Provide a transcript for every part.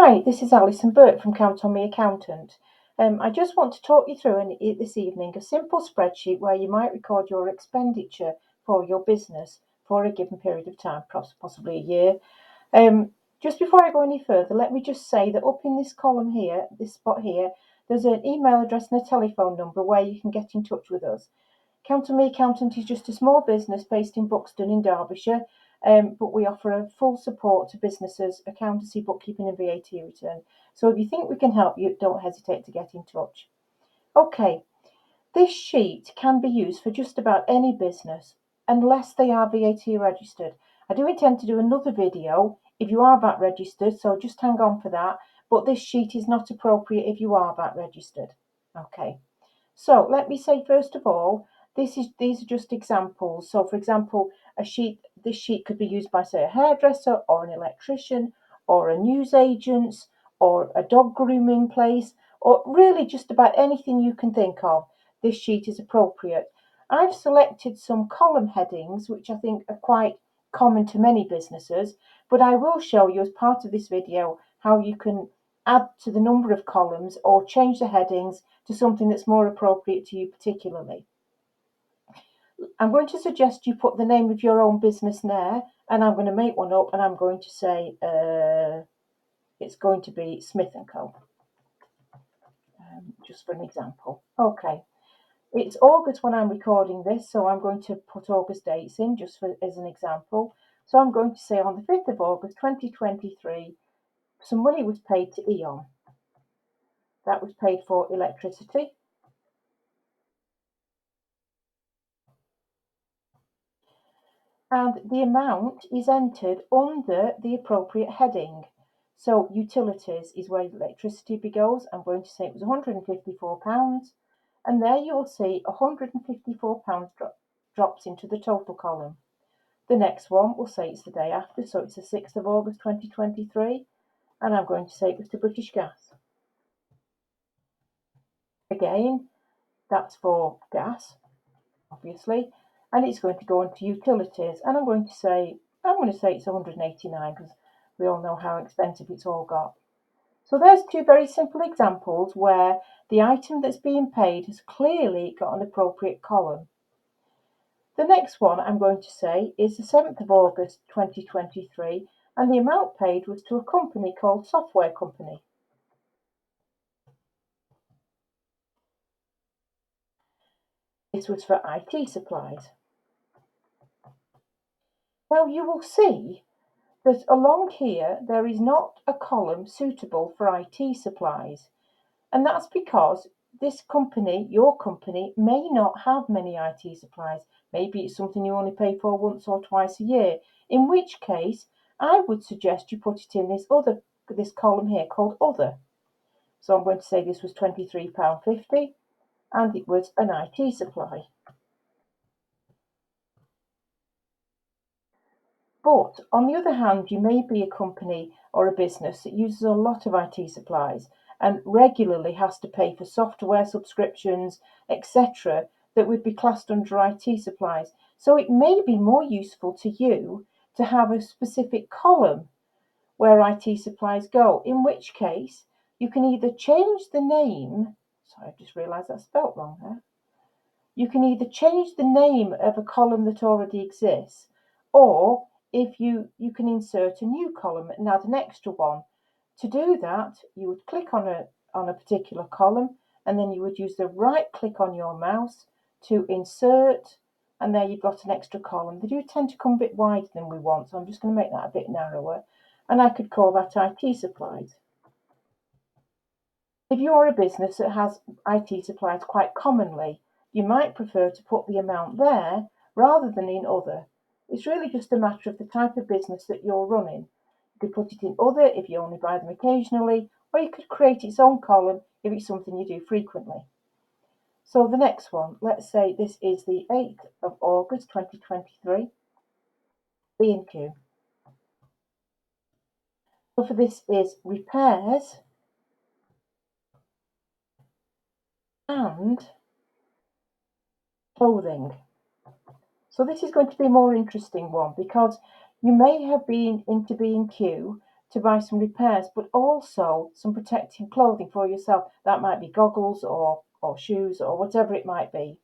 Hi, this is Alison Burt from Count on Me Accountant. I just want to talk you through this evening a simple spreadsheet where you might record your expenditure for your business for a given period of time, possibly a year. Just before I go any further, let me just say that up in this column here, this spot here, there's an email address and a telephone number where you can get in touch with us. Count on Me Accountant is just a small business based in Buxton in Derbyshire, but we offer a full support to businesses, accountancy, bookkeeping and VAT return. So if you think we can help you, don't hesitate to get in touch. Okay, this sheet can be used for just about any business unless they are VAT registered. I do intend to do another video if you are VAT registered, so just hang on for that, but this sheet is not appropriate if you are VAT registered. Okay, so let me say first of all, these are just examples. So for example, this sheet could be used by, say, a hairdresser or an electrician or a newsagent or a dog grooming place, or really just about anything you can think of. This sheet is appropriate. I've selected some column headings which I think are quite common to many businesses, but I will show you as part of this video how you can add to the number of columns or change the headings to something that's more appropriate to you particularly. I'm going to suggest you put the name of your own business there, and I'm going to make one up, and I'm going to say it's going to be Smith & Co. Just for an example. Okay, it's August when I'm recording this, so I'm going to put August dates in just as an example. So I'm going to say on the 5th of August 2023, some money was paid to E.ON. That was paid for electricity. And the amount is entered under the appropriate heading. So utilities is where electricity goes. I'm going to say it was £154, and there you'll see £154 drops into the total column. The next one will say it's the day after, so it's the 6th of August 2023, and I'm going to say it was to British Gas. Again, that's for gas, obviously, and it's going to go into utilities, and I'm going to say it's 189 because we all know how expensive it's all got. So there's two very simple examples where the item that's being paid has clearly got an appropriate column. The next one I'm going to say is the 7th of August 2023, and the amount paid was to a company called Software Company. This was for IT supplies. Now you will see that along here there is not a column suitable for IT supplies, and that's because this company, your company, may not have many IT supplies. Maybe it's something you only pay for once or twice a year, in which case I would suggest you put it in this column here called Other. So I'm going to say this was £23.50 and it was an IT supply. But on the other hand, you may be a company or a business that uses a lot of IT supplies and regularly has to pay for software subscriptions, etc., that would be classed under IT supplies. So it may be more useful to you to have a specific column where IT supplies go, in which case you can either change the name, sorry, I've just realised I spelt wrong there. You can either change the name of a column that already exists, or if you can insert a new column and add an extra one. To do that, you would click on a particular column, and then you would use the right click on your mouse to insert, and there you've got an extra column. They do tend to come a bit wider than we want, so I'm just going to make that a bit narrower, and I could call that IT supplies. If you're a business that has IT supplies quite commonly, you might prefer to put the amount there rather than in Other. It's really just a matter of the type of business that you're running. You could put it in Other if you only buy them occasionally, or you could create its own column if it's something you do frequently. So the next one, let's say this is the 8th of August 2023, B&Q. So for this is repairs and clothing. So this is going to be a more interesting one because you may have been into B&Q to buy some repairs, but also some protective clothing for yourself. That might be goggles or shoes or whatever it might be.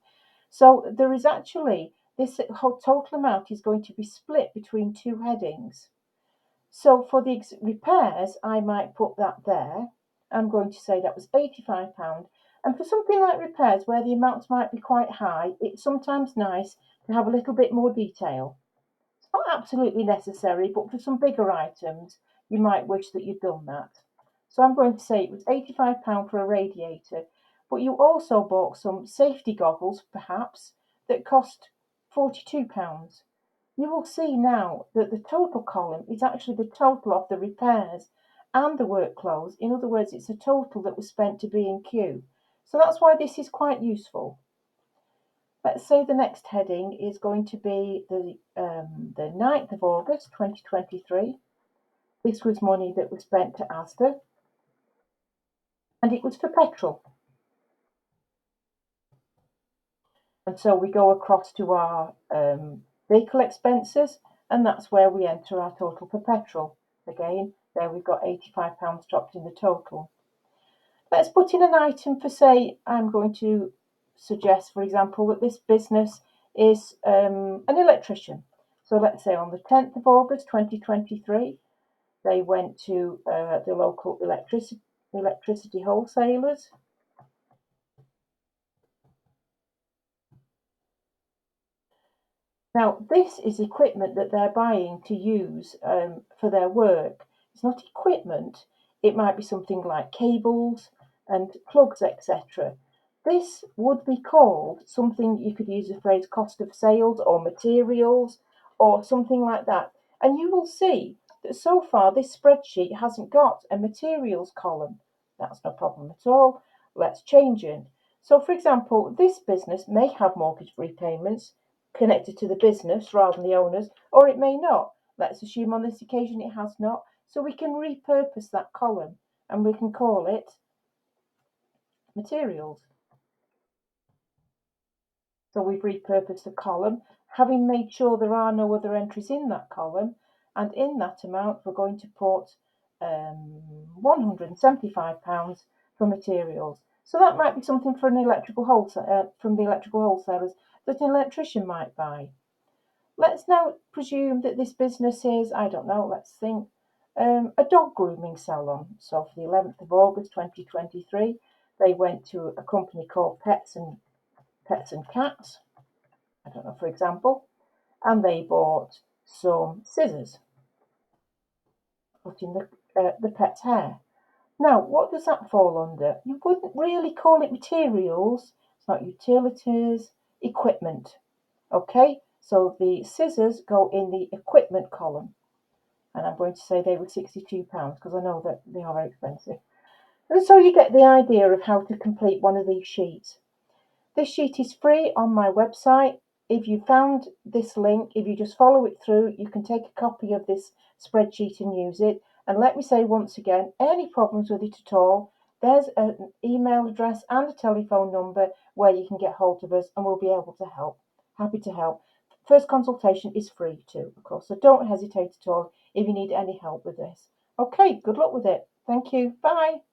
So there is actually this whole total amount is going to be split between two headings. So for the repairs, I might put that there. I'm going to say that was £85. And for something like repairs, where the amounts might be quite high, it's sometimes nice to have a little bit more detail. It's not absolutely necessary, but for some bigger items, you might wish that you'd done that. So I'm going to say it was £85 for a radiator, but you also bought some safety goggles, perhaps, that cost £42. You will see now that the total column is actually the total of the repairs and the work clothes. In other words, it's a total that was spent to B&Q. So that's why this is quite useful. Let's say the next heading is going to be the 9th of August 2023. This was money that was spent to Asda, and it was for petrol. And so we go across to our vehicle expenses, and that's where we enter our total for petrol. Again, there we've got £85 dropped in the total. Let's put in an item for, say, I'm going to suggest, for example, that this business is an electrician. So let's say on the 10th of August 2023, they went to the local electricity wholesalers. Now, this is equipment that they're buying to use for their work. It's not equipment, it might be something like cables and plugs, etc. This would be called something, you could use the phrase cost of sales or materials or something like that. And you will see that so far this spreadsheet hasn't got a materials column. That's no problem at all. Let's change it. So, for example, this business may have mortgage repayments connected to the business rather than the owners, or it may not. Let's assume on this occasion it has not. So we can repurpose that column and we can call it materials. So we've repurposed the column, having made sure there are no other entries in that column, and in that amount we're going to put £175 for materials. So that might be something for an electrical from the electrical wholesalers that an electrician might buy. Let's now presume that this business is, I don't know, let's think, a dog grooming salon. So for the 11th of August 2023, they went to a company called Pets and Cats, I don't know, for example, and they bought some scissors, put in the pet's hair. Now, what does that fall under? You wouldn't really call it materials, it's not utilities, equipment. Okay, so the scissors go in the equipment column. And I'm going to say they were £62 because I know that they are very expensive. And so you get the idea of how to complete one of these sheets. This sheet is free on my website. If you found this link, if you just follow it through, you can take a copy of this spreadsheet and use it. And let me say once again, any problems with it at all, there's an email address and a telephone number where you can get hold of us and we'll be able to help. Happy to help. First consultation is free too, of course, so don't hesitate at all if you need any help with this. Okay, good luck with it. Thank you. Bye.